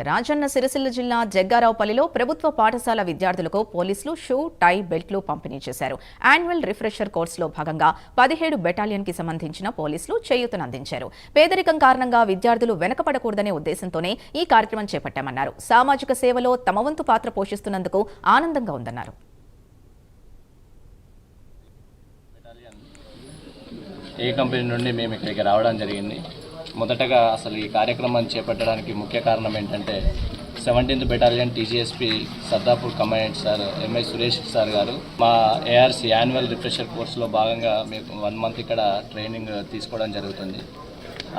రాజన్న సిరిసిల్ల జిల్లా జగ్గారావుపల్లిలో ప్రభుత్వ పాఠశాల విద్యార్థులకు పోలీసులు షూ, టై, బెల్ట్లు పంపిణీ చేశారు. యాన్యువల్ రిఫ్రెషర్ కోర్సులో భాగంగా 17 బెటాలియన్కి సంబంధించిన పోలీసులు చేయూతనందించారు. పేదరికం కారణంగా విద్యార్థులు వెనకపడకూడదనే ఉద్దేశంతోనే ఈ కార్యక్రమం చేపట్టామన్నారు. సామాజిక సేవలో తమ వంతు పాత్ర పోషిస్తున్నందుకు ఆనందంగా ఉందన్నారు. ఏ కంపెనీ నుండి మేము ఇక్కడికి రావడం జరిగింది. మొదటగా అసలు ఈ కార్యక్రమాన్ని చేపట్టడానికి ముఖ్య కారణం ఏంటంటే 17th battalion TGSP Sardapur commandant sir MI Suresh sir గారు మా ఏఆర్సీ యాన్యువల్ రిఫ్రెషర్ కోర్సులో భాగంగా మీకు 1 month ఇక్కడ ట్రైనింగ్ తీసుకోవడం జరుగుతుంది.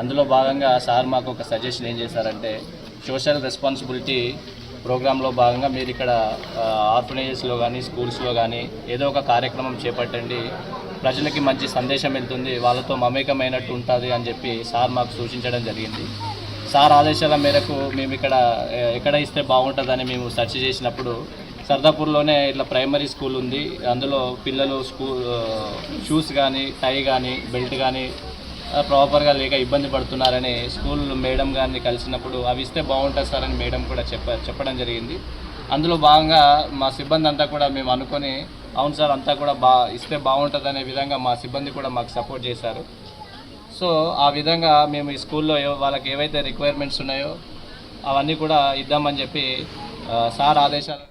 అందులో భాగంగా సార్ మాకు ఒక సజెషన్ ఏం చేశారంటే సోషల్ రెస్పాన్సిబిలిటీ ప్రోగ్రాంలో భాగంగా మీరు ఇక్కడ ఆర్ఫనేజెస్లో కానీ స్కూల్స్లో కానీ ఏదో ఒక కార్యక్రమం చేపట్టండి, ప్రజలకి మంచి సందేశం వెళ్తుంది, వాళ్ళతో మమేకమైనట్టు ఉంటుంది అని చెప్పి సార్ మాకు సూచించడం జరిగింది. సార్ ఆదేశాల మేరకు మేము ఎక్కడ ఇస్తే బాగుంటుందని మేము సెర్చ్ చేసినప్పుడు సర్దాపూర్లోనే ఇట్లా ప్రైమరీ స్కూల్ ఉంది. అందులో పిల్లలు షూస్ కానీ, టై కానీ, బెల్ట్ కానీ ప్రాపర్గా లేక ఇబ్బంది పడుతున్నారని స్కూల్ మేడం గారిని కలిసినప్పుడు అవి ఇస్తే బాగుంటుంది సార్ అని మేడం కూడా చెప్పడం జరిగింది. అందులో భాగంగా మా సిబ్బంది అంతా కూడా మేము అనుకొని అవును సార్ అంతా కూడా ఇస్తే బాగుంటుంది అనే విధంగా మా సిబ్బంది కూడా మాకు సపోర్ట్ చేశారు. సో ఆ విధంగా మేము ఈ స్కూల్లో వాళ్ళకి ఏవైతే రిక్వైర్మెంట్స్ ఉన్నాయో అవన్నీ కూడా ఇద్దామని చెప్పి సార్ ఆదేశాలు